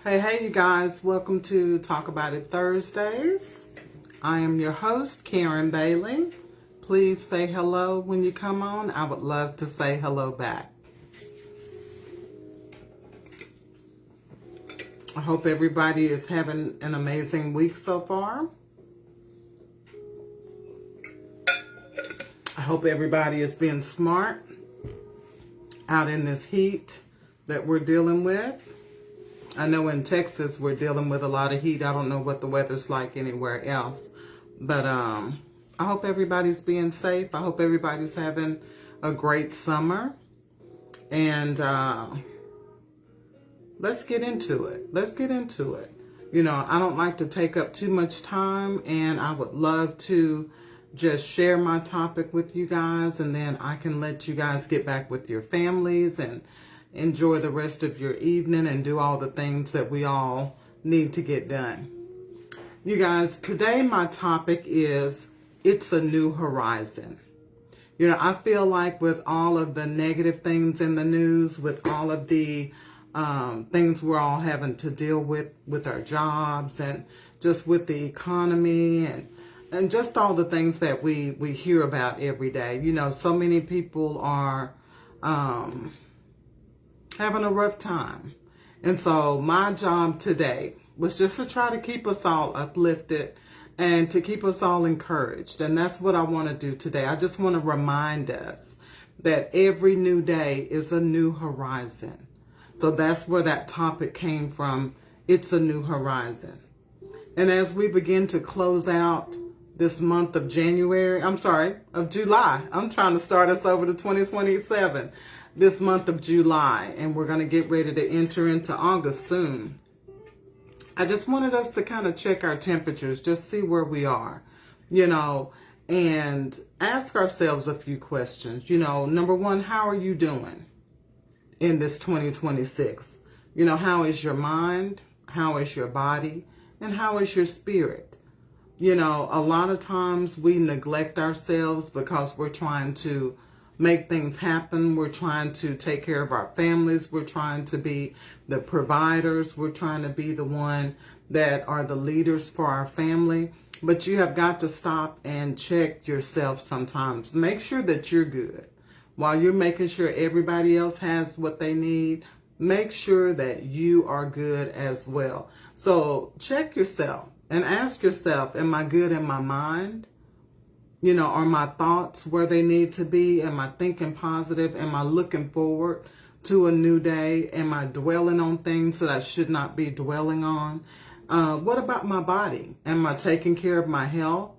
Hey, you guys. Welcome to Talk About It Thursdays. I am your host, Karen Bailey. Please say hello when you come on. I would love to say hello back. I hope everybody is having an amazing week so far. I hope everybody is being smart out in this heat that we're dealing with. I know in Texas we're dealing with a lot of heat. I don't know what the weather's like anywhere else. But I hope everybody's being safe. I hope everybody's having a great summer. And let's get into it. You know, I don't like to take up too much time, and I would love to just share my topic with you guys, and then I can let you guys get back with your families and enjoy the rest of your evening and do all the things that we all need to get done. You guys, today my topic is, it's a new horizon. You know, I feel like with all of the negative things in the news, with all of the things we're all having to deal with our jobs and just with the economy and just all the things that we hear about every day. You know, so many people are having a rough time. And so my job today was just to try to keep us all uplifted and to keep us all encouraged. And that's what I want to do today. I just want to remind us that every new day is a new horizon. So that's where that topic came from. It's a new horizon. And as we begin to close out this month of July, I'm trying to start us over to 2027. This month of July, and we're going to get ready to enter into August soon. I just wanted us to kind of check our temperatures, just see where we are, you know, and ask ourselves a few questions. You know, number one, how are you doing in this 2026? You know, how is your mind? How is your body? And how is your spirit? You know, a lot of times we neglect ourselves because we're trying to make things happen. We're trying to take care of our families. We're trying to be the providers. We're trying to be the one that are the leaders for our family. But you have got to stop and check yourself sometimes. Make sure that you're good. While you're making sure everybody else has what they need, make sure that you are good as well. So check yourself and ask yourself, am I good in my mind? You know, are my thoughts where they need to be? Am I thinking positive? Am I looking forward to a new day? Am I dwelling on things that I should not be dwelling on? What about my body? Am I taking care of my health?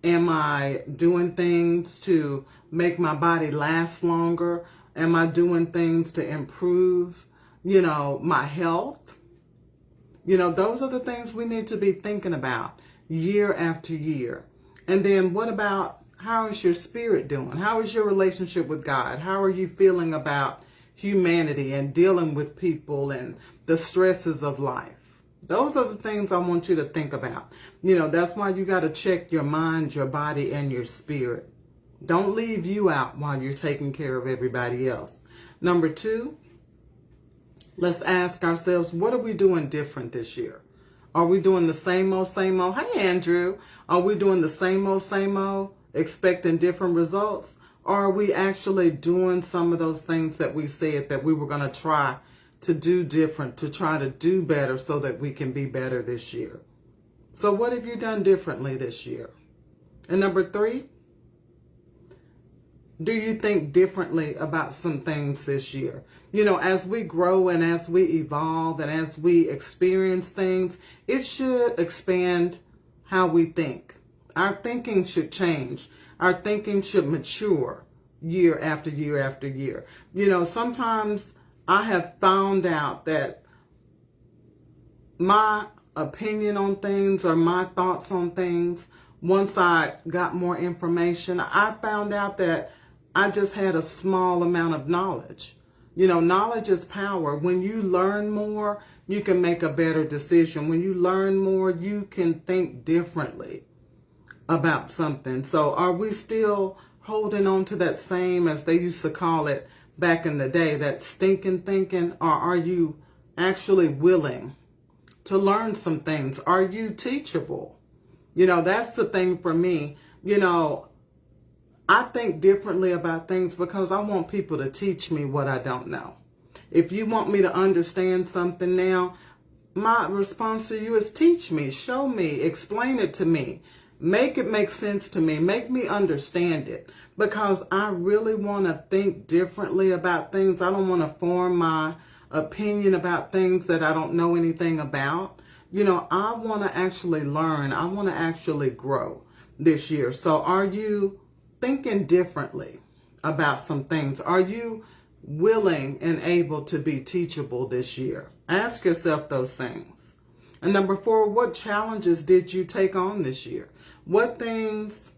Am I doing things to make my body last longer? Am I doing things to improve, you know, my health? You know, those are the things we need to be thinking about year after year. And then what about, how is your spirit doing? How is your relationship with God? How are you feeling about humanity and dealing with people and the stresses of life? Those are the things I want you to think about. You know, that's why you got to check your mind, your body, and your spirit. Don't leave you out while you're taking care of everybody else. Number two, let's ask ourselves, what are we doing different this year? Are we doing the same old, same old? Hey, Andrew. Are we doing the same old, expecting different results? Or are we actually doing some of those things that we said that we were going to try to do different, to try to do better so that we can be better this year? So what have you done differently this year? And number three, do you think differently about some things this year? You know, as we grow and as we evolve and as we experience things, it should expand how we think. Our thinking should change. Our thinking should mature year after year after year. You know, sometimes I have found out that my opinion on things or my thoughts on things, once I got more information, I found out that I just had a small amount of knowledge. You know, knowledge is power. When you learn more, you can make a better decision. When you learn more, you can think differently about something. So are we still holding on to that same, as they used to call it back in the day, that stinking thinking? Or are you actually willing to learn some things? Are you teachable? That's the thing for me. I think differently about things because I want people to teach me what I don't know. If you want me to understand something now, my response to you is teach me, show me, explain it to me, make it make sense to me, make me understand it, because I really want to think differently about things. I don't want to form my opinion about things that I don't know anything about. I want to actually learn. I want to actually grow this year. So are you thinking differently about some things? Are you willing and able to be teachable this year? Ask yourself those things. And number 4, what challenges did you take on this year? What things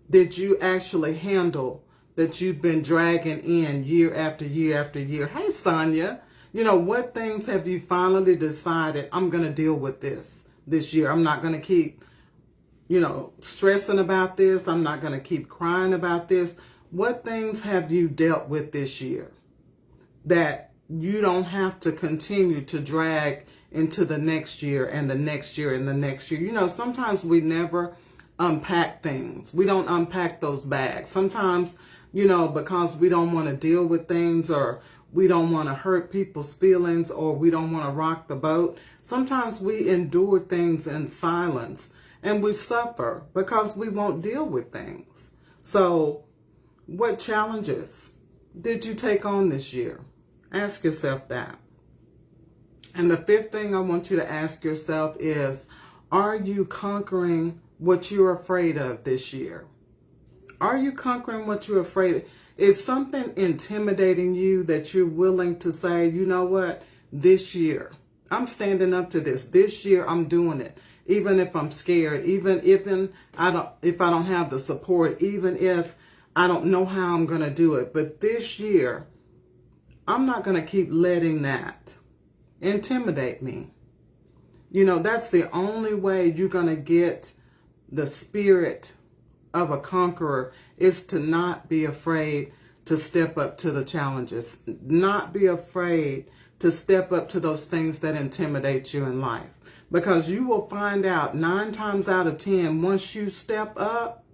did you actually handle that you've been dragging in year after year after year? Hey, Sonia, what things have you finally decided, I'm going to deal with this year? I'm not going to keep stressing about this. I'm not going to keep crying about this. What things have you dealt with this year that you don't have to continue to drag into the next year and the next year and the next year? Sometimes we never unpack things. We don't unpack those bags. Sometimes, because we don't want to deal with things, or we don't want to hurt people's feelings, or we don't want to rock the boat. Sometimes we endure things in silence. And we suffer because we won't deal with things. So what challenges did you take on this year? Ask yourself that. And the 5th thing I want you to ask yourself is, are you conquering what you're afraid of this year? Are you conquering what you're afraid of? Is something intimidating you that you're willing to say, you know what, this year, I'm standing up to this. This year, I'm doing it. Even if I'm scared, even if I don't have the support, even if I don't know how I'm going to do it. But this year, I'm not going to keep letting that intimidate me. That's the only way you're going to get the spirit of a conqueror, is to not be afraid to step up to the challenges, not be afraid to step up to those things that intimidate you in life. Because you will find out 9 times out of 10, once you step up,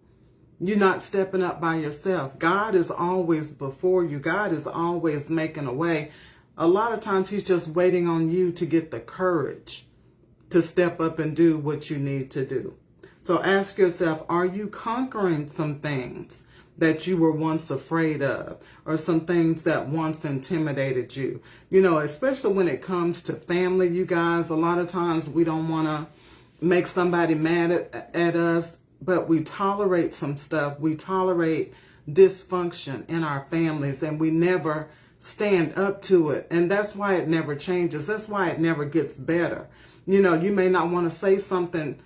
you're not stepping up by yourself. God is always before you. God is always making a way. A lot of times he's just waiting on you to get the courage to step up and do what you need to do. So ask yourself, are you conquering some things that you were once afraid of, or some things that once intimidated you? Especially when it comes to family, you guys, a lot of times we don't want to make somebody mad at us, but we tolerate some stuff. We tolerate dysfunction in our families, and we never stand up to it. And that's why it never changes. That's why it never gets better. You may not want to say something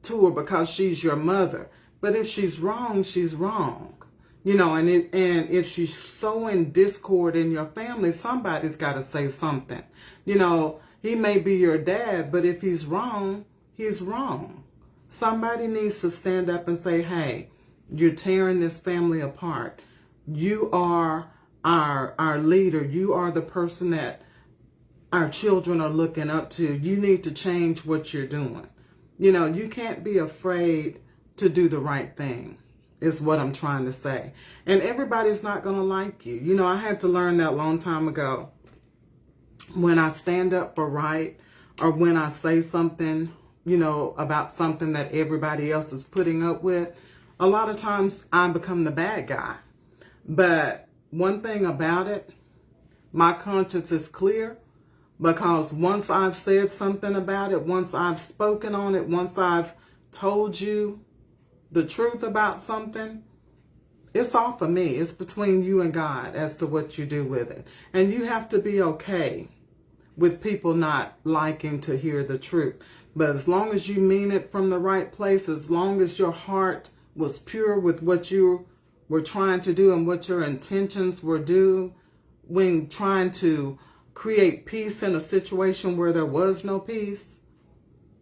to her because she's your mother, but if she's wrong, she's wrong. And if she's sowing discord in your family, somebody's got to say something. He may be your dad, but if he's wrong, he's wrong. Somebody needs to stand up and say, hey, you're tearing this family apart. You are our leader. You are the person that our children are looking up to. You need to change what you're doing. You can't be afraid to do the right thing, is what I'm trying to say. And everybody's not going to like you. I had to learn that a long time ago. When I stand up for right, or when I say something, about something that everybody else is putting up with, a lot of times I become the bad guy. But one thing about it, my conscience is clear, because once I've said something about it, once I've spoken on it, once I've told you the truth about something, it's off of me. It's between you and God as to what you do with it. And you have to be okay with people not liking to hear the truth. But as long as you mean it from the right place, as long as your heart was pure with what you were trying to do and what your intentions were due when trying to create peace in a situation where there was no peace,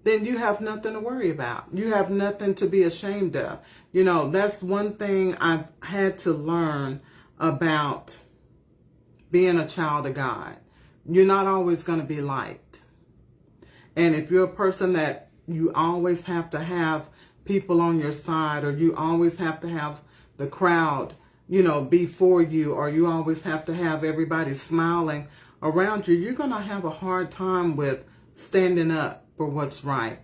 then you have nothing to worry about. You have nothing to be ashamed of. That's one thing I've had to learn about being a child of God. You're not always going to be liked. And if you're a person that you always have to have people on your side, or you always have to have the crowd, be for you, or you always have to have everybody smiling around you, you're going to have a hard time with standing up for what's right,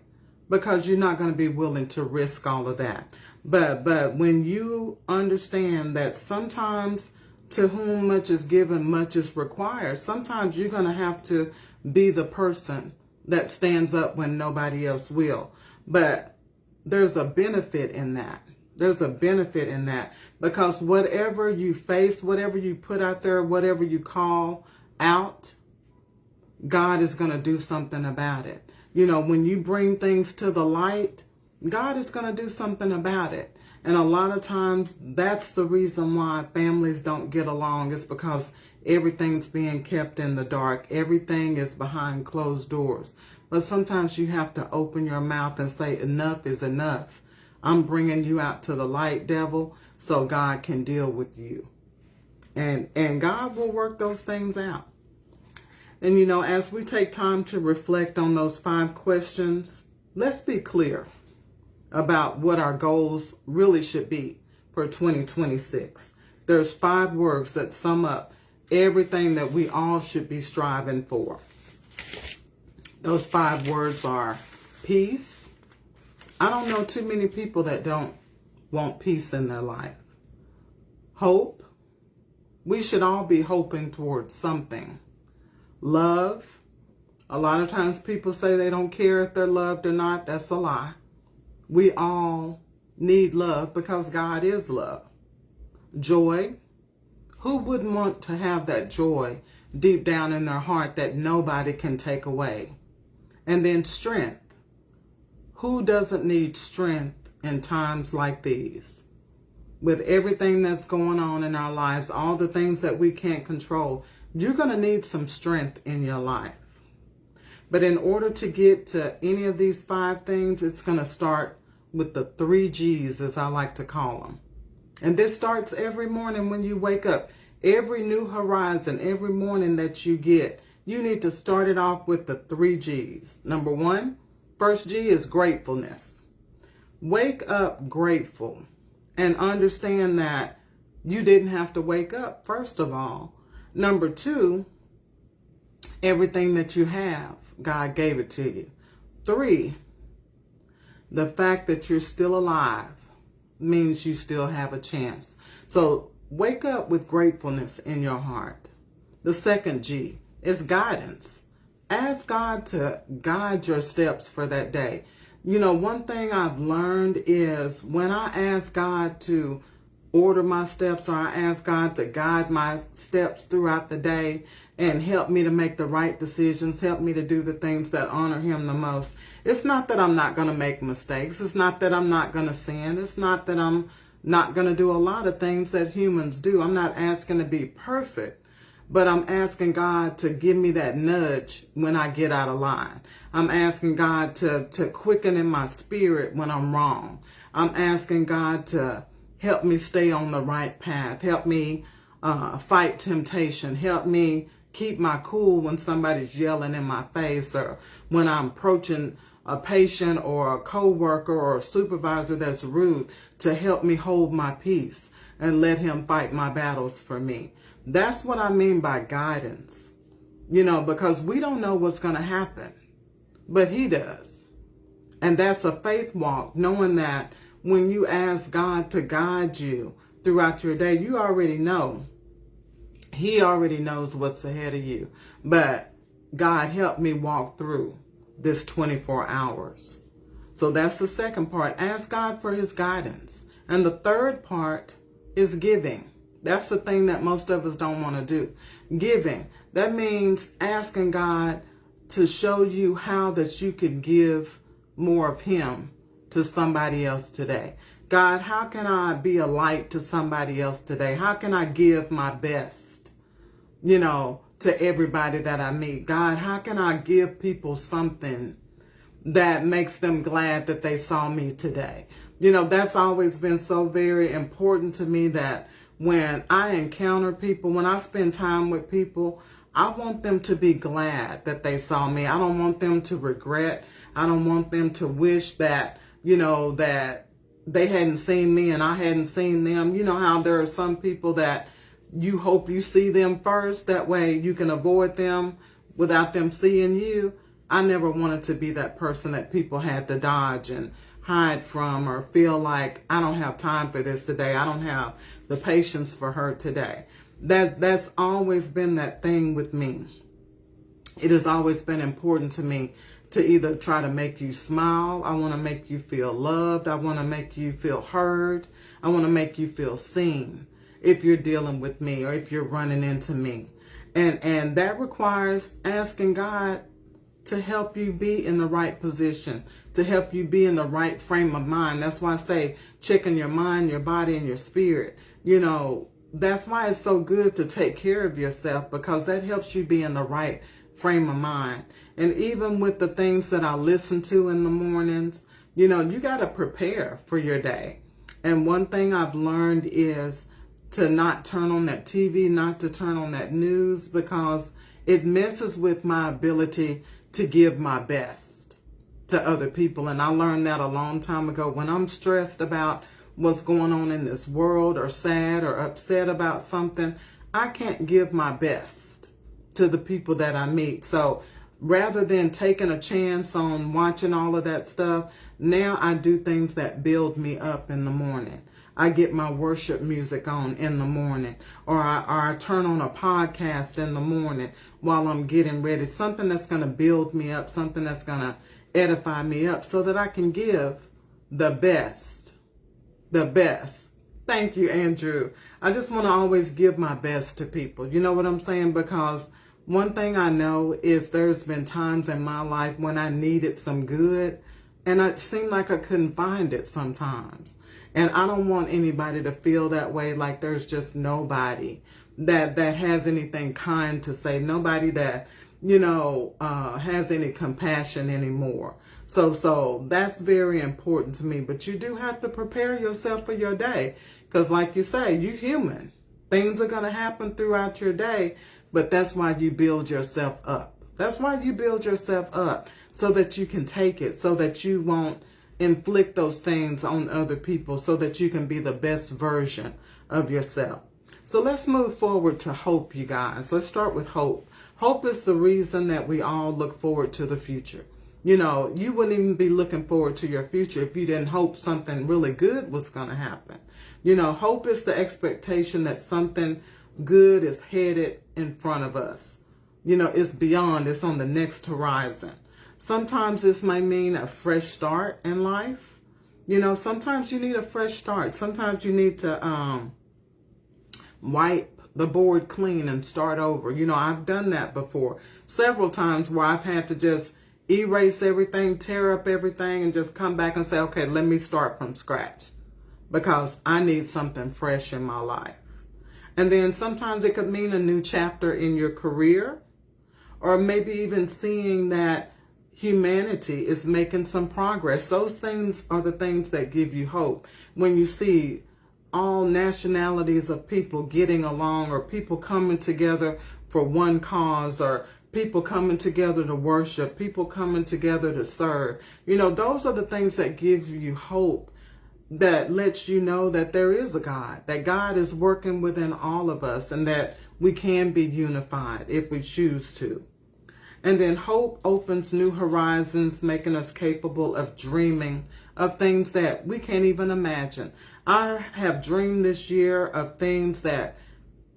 because you're not going to be willing to risk all of that. But when you understand that sometimes to whom much is given, much is required, sometimes you're going to have to be the person that stands up when nobody else will. But there's a benefit in that. There's a benefit in that, because whatever you face, whatever you put out there, whatever you call out, God is going to do something about it. When you bring things to the light, God is going to do something about it. And a lot of times that's the reason why families don't get along, is because everything's being kept in the dark. Everything is behind closed doors. But sometimes you have to open your mouth and say, enough is enough. I'm bringing you out to the light, devil, so God can deal with you. And God will work those things out. And, as we take time to reflect on those 5 questions, let's be clear about what our goals really should be for 2026. There's 5 words that sum up everything that we all should be striving for. Those 5 words are peace. I don't know too many people that don't want peace in their life. Hope. We should all be hoping towards something. Love. A lot of times people say they don't care if they're loved or not. That's a lie. We all need love because God is love. Joy. Who wouldn't want to have that joy deep down in their heart that nobody can take away? And then strength. Who doesn't need strength in times like these? With everything that's going on in our lives, all the things that we can't control, you're going to need some strength in your life. But in order to get to any of these 5 things, it's going to start with the 3 G's, as I like to call them. And this starts every morning when you wake up. Every new horizon, every morning that you get, you need to start it off with the 3 G's. Number 1, first G is gratefulness. Wake up grateful and understand that you didn't have to wake up, first of all. Number 2, everything that you have, God gave it to you. 3, the fact that you're still alive means you still have a chance. So wake up with gratefulness in your heart. The second G is guidance. Ask God to guide your steps for that day. One thing I've learned is when I ask God to order my steps, or I ask God to guide my steps throughout the day and help me to make the right decisions, help me to do the things that honor Him the most. It's not that I'm not going to make mistakes. It's not that I'm not going to sin. It's not that I'm not going to do a lot of things that humans do. I'm not asking to be perfect, but I'm asking God to give me that nudge when I get out of line. I'm asking God to quicken in my spirit when I'm wrong. I'm asking God to help me stay on the right path. Help me fight temptation. Help me keep my cool when somebody's yelling in my face, or when I'm approaching a patient or a coworker or a supervisor that's rude, to help me hold my peace and let Him fight my battles for me. That's what I mean by guidance. Because we don't know what's going to happen, but He does. And that's a faith walk, knowing that when you ask God to guide you throughout your day, you already know. He already knows what's ahead of you. But God, help me walk through this 24 hours. So that's the second part. Ask God for His guidance. And the third part is giving. That's the thing that most of us don't want to do. Giving. That means asking God to show you how that you can give more of Him to somebody else today. God, how can I be a light to somebody else today? How can I give my best, to everybody that I meet? God, how can I give people something that makes them glad that they saw me today? That's always been so very important to me, that when I encounter people, when I spend time with people, I want them to be glad that they saw me. I don't want them to regret. I don't want them to wish that, that they hadn't seen me and I hadn't seen them. You know how there are some people that you hope you see them first. That way you can avoid them without them seeing you. I never wanted to be that person that people had to dodge and hide from, or feel like I don't have time for this today. I don't have the patience for her today. That's always been that thing with me. It has always been important to me to either try to make you smile. I want to make you feel loved. I want to make you feel heard. I want to make you feel seen if you're dealing with me or if you're running into me. And that requires asking God to help you be in the right position, to help you be in the right frame of mind. That's why I say checking your mind, your body, and your spirit. That's why it's so good to take care of yourself, because that helps you be in the right frame of mind. And even with the things that I listen to in the mornings, you got to prepare for your day. And one thing I've learned is to not turn on that TV, not to turn on that news, because it messes with my ability to give my best to other people. And I learned that a long time ago. When I'm stressed about what's going on in this world, or sad or upset about something, I can't give my best to the people that I meet. So rather than taking a chance on watching all of that stuff, now I do things that build me up in the morning. I get my worship music on in the morning, or I turn on a podcast in the morning while I'm getting ready. Something that's going to build me up, something that's going to edify me up, so that I can give the best. The best. Thank you, Andrew. I just want to always give my best to people. You know what I'm saying? Because one thing I know is there's been times in my life when I needed some good, and it seemed like I couldn't find it sometimes. And I don't want anybody to feel that way, like there's just nobody that has anything kind to say, nobody that, has any compassion anymore. So that's very important to me. But you do have to prepare yourself for your day, because like you say, you're human. Things are going to happen throughout your day, but that's why you build yourself up. That's why you build yourself up, so that you can take it, so that you won't inflict those things on other people, so that you can be the best version of yourself. So let's move forward to hope, you guys. Let's start with hope. Hope is the reason that we all look forward to the future. You wouldn't even be looking forward to your future if you didn't hope something really good was going to happen. Hope is the expectation that something good is headed in front of us. It's beyond, it's on the next horizon. Sometimes this might mean a fresh start in life. Sometimes you need a fresh start. Sometimes you need to wipe the board clean and start over. I've done that before several times, where I've had to just erase everything, tear up everything, and just come back and say, okay, let me start from scratch, because I need something fresh in my life. And then sometimes it could mean a new chapter in your career, or maybe even seeing that humanity is making some progress. Those things are the things that give you hope. When you see all nationalities of people getting along, or people coming together for one cause, or people coming together to worship, people coming together to serve. Those are the things that give you hope, that lets you know that there is a God, that God is working within all of us, and that we can be unified if we choose to. And then hope opens new horizons, making us capable of dreaming of things that we can't even imagine. I have dreamed this year of things that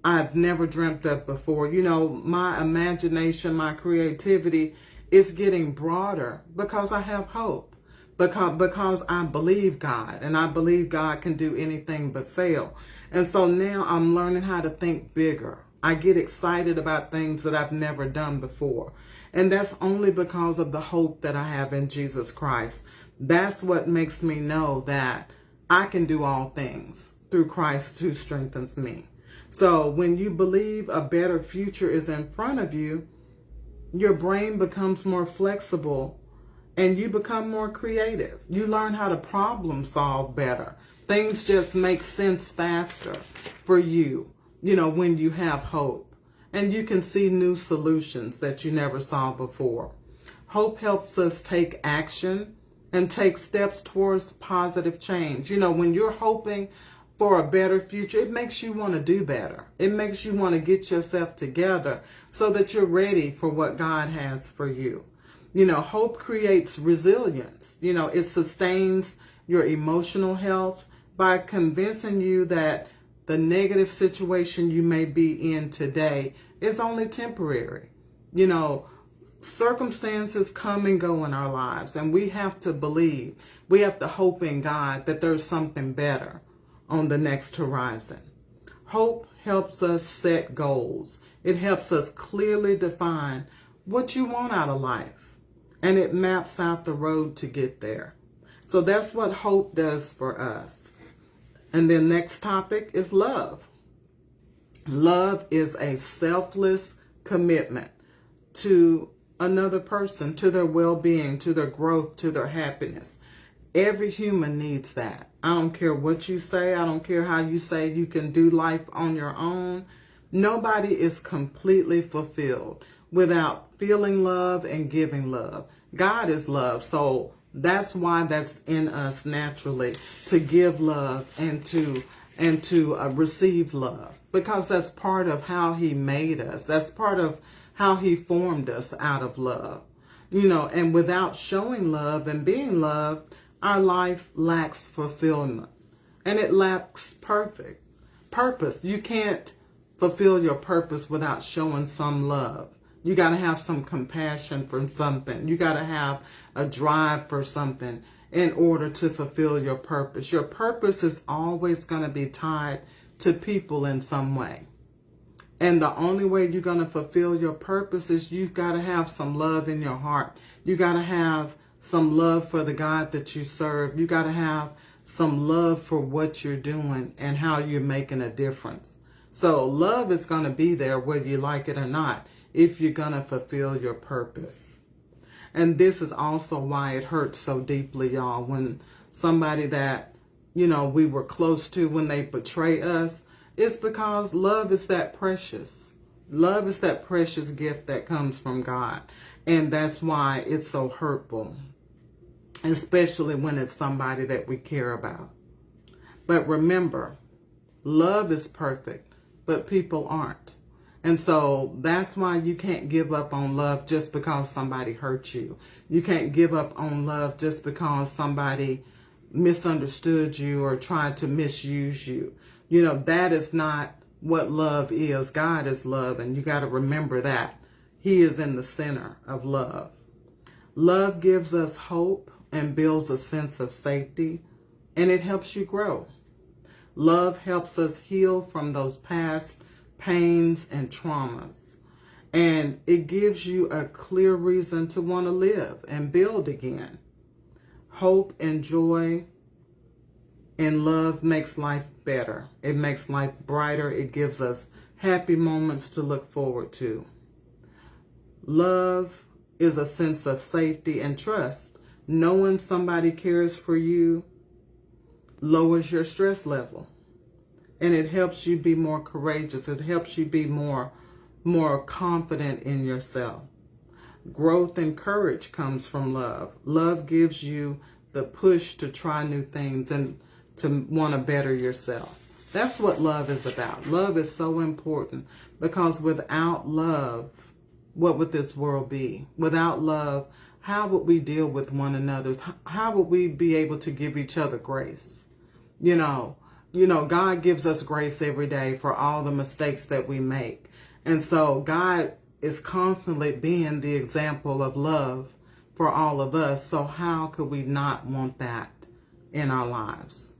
I've never dreamt of before. My imagination, my creativity is getting broader because I have hope. Because I believe God, and I believe God can do anything but fail. And so now I'm learning how to think bigger. I get excited about things that I've never done before. And that's only because of the hope that I have in Jesus Christ. That's what makes me know that I can do all things through Christ who strengthens me. So when you believe a better future is in front of you, your brain becomes more flexible and you become more creative. You learn how to problem solve better. Things just make sense faster for you, when you have hope. and you can see new solutions that you never saw before. Hope helps us take action and take steps towards positive change. You know, when you're hoping for a better future, it makes you want to do better. It makes you want to get yourself together so that you're ready for what God has for you. You know, hope creates resilience. You know, it sustains your emotional health by convincing you that the negative situation you may be in today is only temporary. You know, circumstances come and go in our lives, and we have to believe, we have to hope in God that there's something better on the next horizon. Hope helps us set goals. It helps us clearly define what you want out of life, and it maps out the road to get there. So that's what hope does for us. And then next topic is love. Love is a selfless commitment to another person, to their well-being, to their growth, to their happiness. Every human needs that. I don't care what you say. I don't care how you say you can do life on your own. Nobody is completely fulfilled without feeling love and giving love. God is love. So that's why that's in us naturally, to give love and to receive love, because that's part of how he made us. That's part of how he formed us out of love. You know, and without showing love and being loved, our life lacks fulfillment, and it lacks purpose. You can't fulfill your purpose without showing some love. You got to have some compassion for something. You got to have a drive for something in order to fulfill your purpose. Your purpose is always going to be tied to people in some way. And the only way you're going to fulfill your purpose is you've got to have some love in your heart. You got to have some love for the God that you serve. You got to have some love for what you're doing and how you're making a difference. So love is going to be there whether you like it or not, if you're going to fulfill your purpose. And this is also why it hurts so deeply, y'all, when somebody that, you know, we were close to, when they betray us. It's because love is that precious. Love is that precious gift that comes from God. And that's why it's so hurtful, especially when it's somebody that we care about. But remember, love is perfect, but people aren't. And so that's why you can't give up on love just because somebody hurt you. You can't give up on love just because somebody misunderstood you or tried to misuse you. You know, that is not what love is. God is love, and you got to remember that. He is in the center of love. Love gives us hope and builds a sense of safety, and it helps you grow. Love helps us heal from those past pains and traumas, and it gives you a clear reason to want to live and build again. Hope and joy and love makes life better. It makes life brighter. It gives us happy moments to look forward to. Love is a sense of safety and trust. Knowing somebody cares for you lowers your stress level. And it helps you be more courageous. It helps you be more confident in yourself. Growth and courage comes from love. Love gives you the push to try new things and to want to better yourself. That's what love is about. Love is so important, because without love, what would this world be? Without love, how would we deal with one another? How would we be able to give each other grace? You know, God gives us grace every day for all the mistakes that we make. And so God is constantly being the example of love for all of us. So how could we not want that in our lives?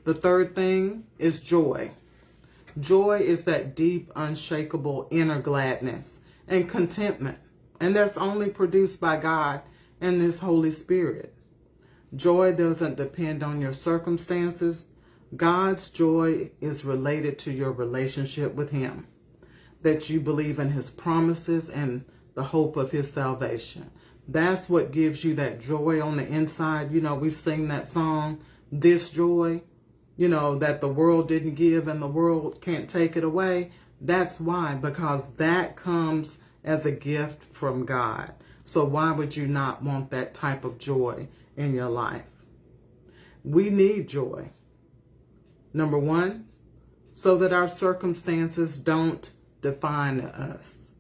The third thing is joy. Joy is that deep, unshakable inner gladness and contentment. And that's only produced by God and His Holy Spirit. Joy doesn't depend on your circumstances. God's joy is related to your relationship with Him, that you believe in His promises and the hope of His salvation. That's what gives you that joy on the inside. You know, we sing that song, This Joy, you know, that the world didn't give and the world can't take it away. That's why, because that comes as a gift from God. So why would you not want that type of joy in your life? We need joy. Number one, so that our circumstances don't define us.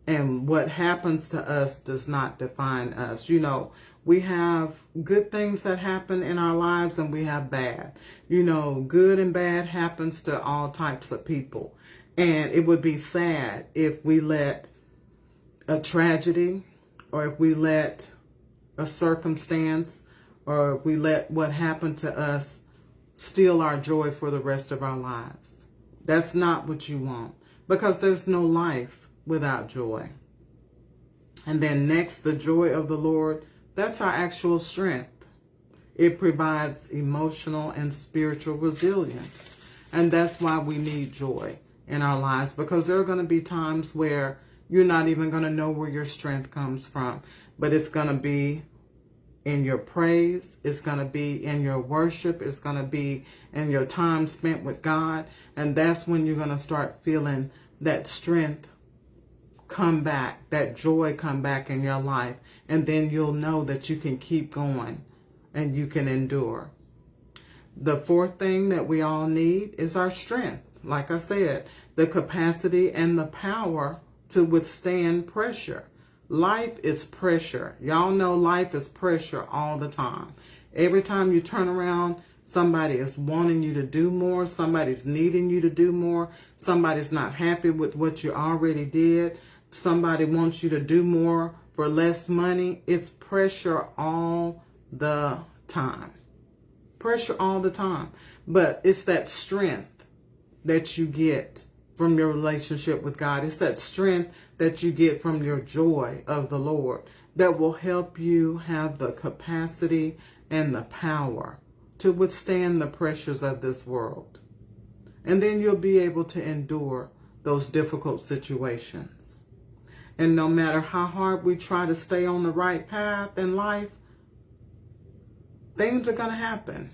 And what happens to us does not define us. You know, we have good things that happen in our lives and we have bad. You know, good and bad happens to all types of people. And it would be sad if we let a tragedy, or if we let a circumstance, or if we let what happened to us steal our joy for the rest of our lives. That's not what you want, because there's no life without joy. And then next, the joy of the Lord, that's our actual strength. It provides emotional and spiritual resilience. And that's why we need joy in our lives, because there are going to be times where you're not even going to know where your strength comes from, but it's going to be in your praise, it's going to be in your worship, it's going to be in your time spent with God. And that's when you're going to start feeling that strength come back, that joy come back in your life. And then you'll know that you can keep going and you can endure. The fourth thing that we all need is our strength. Like I said, the capacity and the power to withstand pressure. Life is pressure. Y'all know life is pressure all the time. Every time you turn around, somebody is wanting you to do more. Somebody's needing you to do more. Somebody's not happy with what you already did. Somebody wants you to do more for less money. It's pressure all the time. Pressure all the time. But it's that strength that you get from your relationship with God. It's that strength that you get from your joy of the Lord that will help you have the capacity and the power to withstand the pressures of this world. And then you'll be able to endure those difficult situations. And no matter how hard we try to stay on the right path in life, things are going to happen.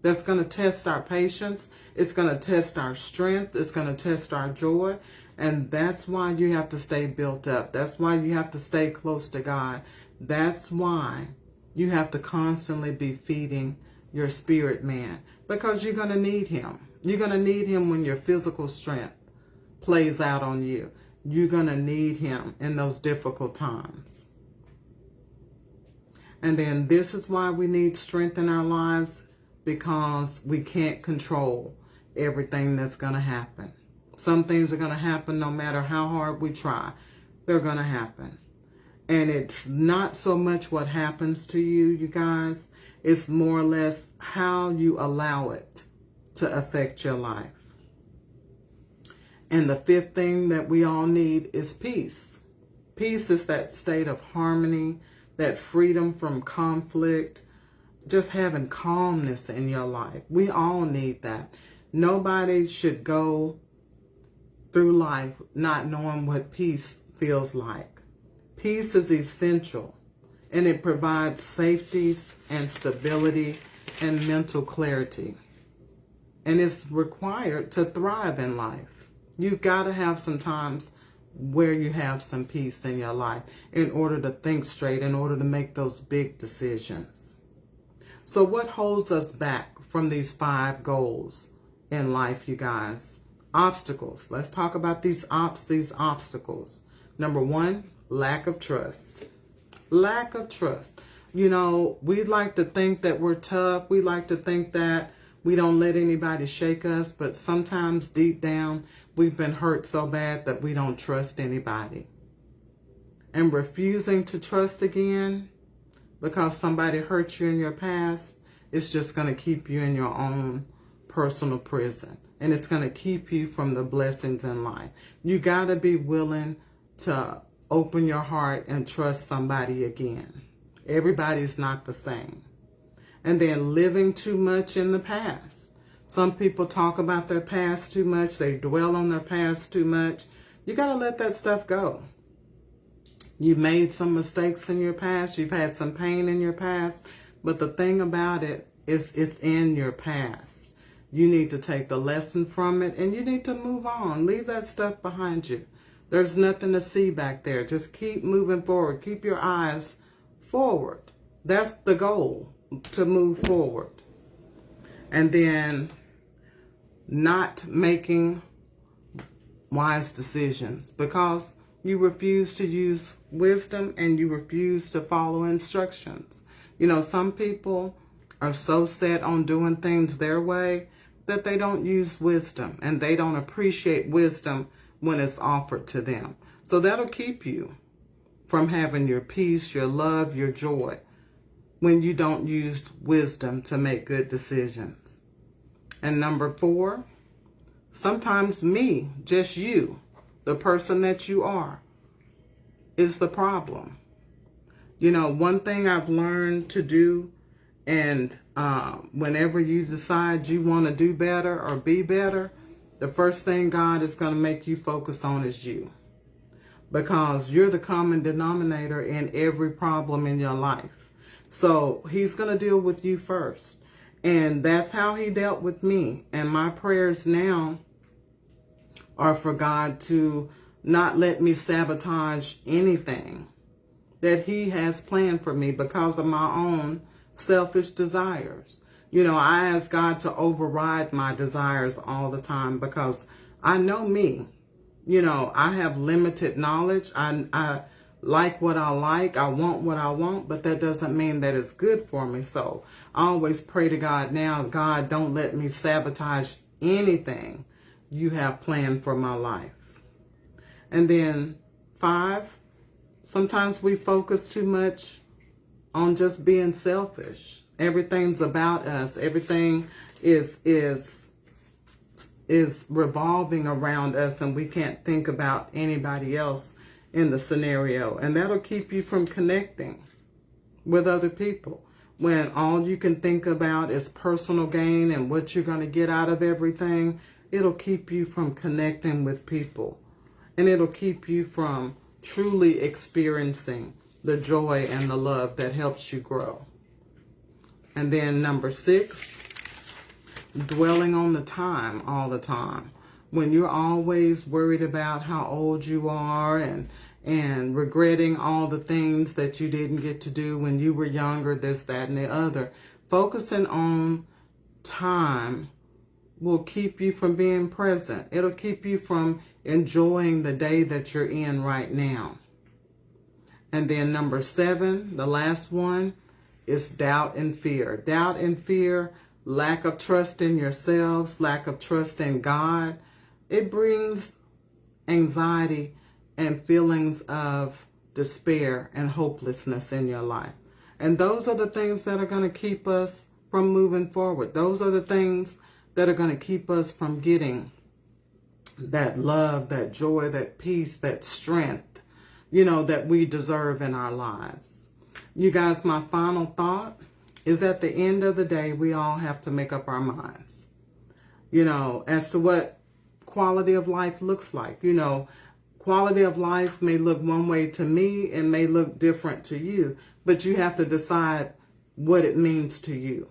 That's going to test our patience. It's going to test our strength. It's going to test our joy. And that's why you have to stay built up. That's why you have to stay close to God. That's why you have to constantly be feeding your spirit man, because you're going to need him. You're going to need him when your physical strength plays out on you. You're going to need him in those difficult times. And then this is why we need strength in our lives, because we can't control everything that's going to happen. Some things are going to happen no matter how hard we try. They're going to happen. And it's not so much what happens to you, you guys. It's more or less how you allow it to affect your life. And the fifth thing that we all need is peace. Peace is that state of harmony, that freedom from conflict, just having calmness in your life. We all need that. Nobody should go through life not knowing what peace feels like. Peace is essential, and it provides safety and stability and mental clarity. And it's required to thrive in life. You've got to have some times where you have some peace in your life in order to think straight, in order to make those big decisions. So what holds us back from these 5 goals in life, you guys? Obstacles. Let's talk about these obstacles. Number 1, lack of trust. Lack of trust. You know, we like to think that we're tough. We like to think that we don't let anybody shake us, but sometimes deep down, we've been hurt so bad that we don't trust anybody. And refusing to trust again because somebody hurt you in your past, it's just going to keep you in your own personal prison. And it's going to keep you from the blessings in life. You got to be willing to open your heart and trust somebody again. Everybody's not the same. And then living too much in the past. Some people talk about their past too much. They dwell on their past too much. You got to let that stuff go. You made some mistakes in your past. You've had some pain in your past. But the thing about it is it's in your past. You need to take the lesson from it and you need to move on. Leave that stuff behind you. There's nothing to see back there. Just keep moving forward. Keep your eyes forward. That's the goal, to move forward. And then not making wise decisions because you refuse to use wisdom and you refuse to follow instructions. You know, some people are so set on doing things their way that they don't use wisdom and they don't appreciate wisdom when it's offered to them. So that'll keep you from having your peace, your love, your joy when you don't use wisdom to make good decisions. And number 4, sometimes me, just you, the person that you are, is the problem. You know, one thing I've learned to do, and whenever you decide you want to do better or be better, the first thing God is going to make you focus on is you. Because you're the common denominator in every problem in your life. So he's going to deal with you first. And that's how he dealt with me. And my prayers now are for God to not let me sabotage anything that he has planned for me because of my own selfish desires. You know, I ask God to override my desires all the time because I know me. You know, I have limited knowledge. I like what I like. I want what I want, but that doesn't mean that it's good for me. So I always pray to God now, God, don't let me sabotage anything you have planned for my life. And then 5, sometimes we focus too much on just being selfish. Everything's about us. Everything is revolving around us, and we can't think about anybody else in the scenario. And that'll keep you from connecting with other people. When all you can think about is personal gain and what you're going to get out of everything, it'll keep you from connecting with people. And it'll keep you from truly experiencing the joy and the love that helps you grow. And then number 6, dwelling on the time all the time. When you're always worried about how old you are and regretting all the things that you didn't get to do when you were younger, this, that, and the other. Focusing on time will keep you from being present. It'll keep you from enjoying the day that you're in right now. And then number 7, the last one, is doubt and fear. Doubt and fear, lack of trust in yourselves, lack of trust in God. It brings anxiety and feelings of despair and hopelessness in your life. And those are the things that are going to keep us from moving forward. Those are the things that are going to keep us from getting that love, that joy, that peace, that strength, you know, that we deserve in our lives. You guys, my final thought is at the end of the day, we all have to make up our minds, you know, as to what quality of life looks like. You know, quality of life may look one way to me and may look different to you, but you have to decide what it means to you.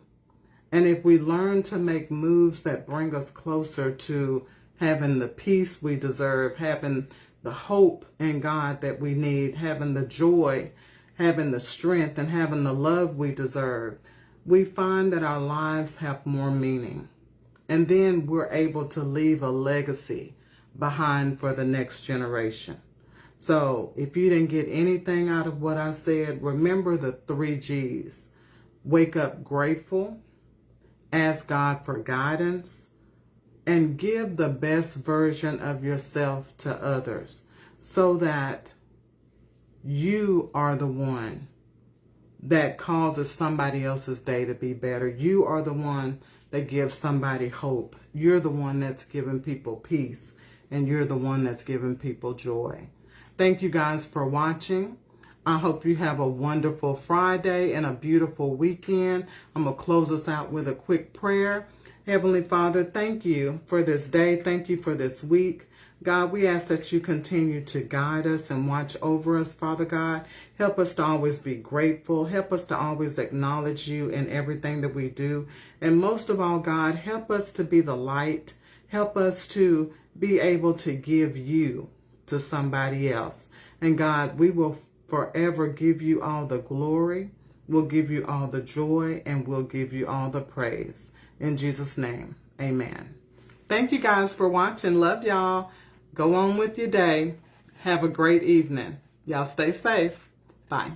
And if we learn to make moves that bring us closer to having the peace we deserve, having the hope in God that we need, having the joy, having the strength, and having the love we deserve, we find that our lives have more meaning. And then we're able to leave a legacy behind for the next generation. So if you didn't get anything out of what I said, remember the 3 G's. Wake up grateful, ask God for guidance, and give the best version of yourself to others so that you are the one that causes somebody else's day to be better. You are the one that gives somebody hope. You're the one that's giving people peace, and you're the one that's giving people joy. Thank you guys for watching. I hope you have a wonderful Friday and a beautiful weekend. I'm going to close us out with a quick prayer. Heavenly Father, thank you for this day. Thank you for this week. God, we ask that you continue to guide us and watch over us, Father God. Help us to always be grateful. Help us to always acknowledge you in everything that we do. And most of all, God, help us to be the light. Help us to be able to give you to somebody else. And God, we will forever give you all the glory. We'll give you all the joy, and we'll give you all the praise. In Jesus' name, amen. Thank you guys for watching. Love y'all. Go on with your day. Have a great evening. Y'all stay safe. Bye.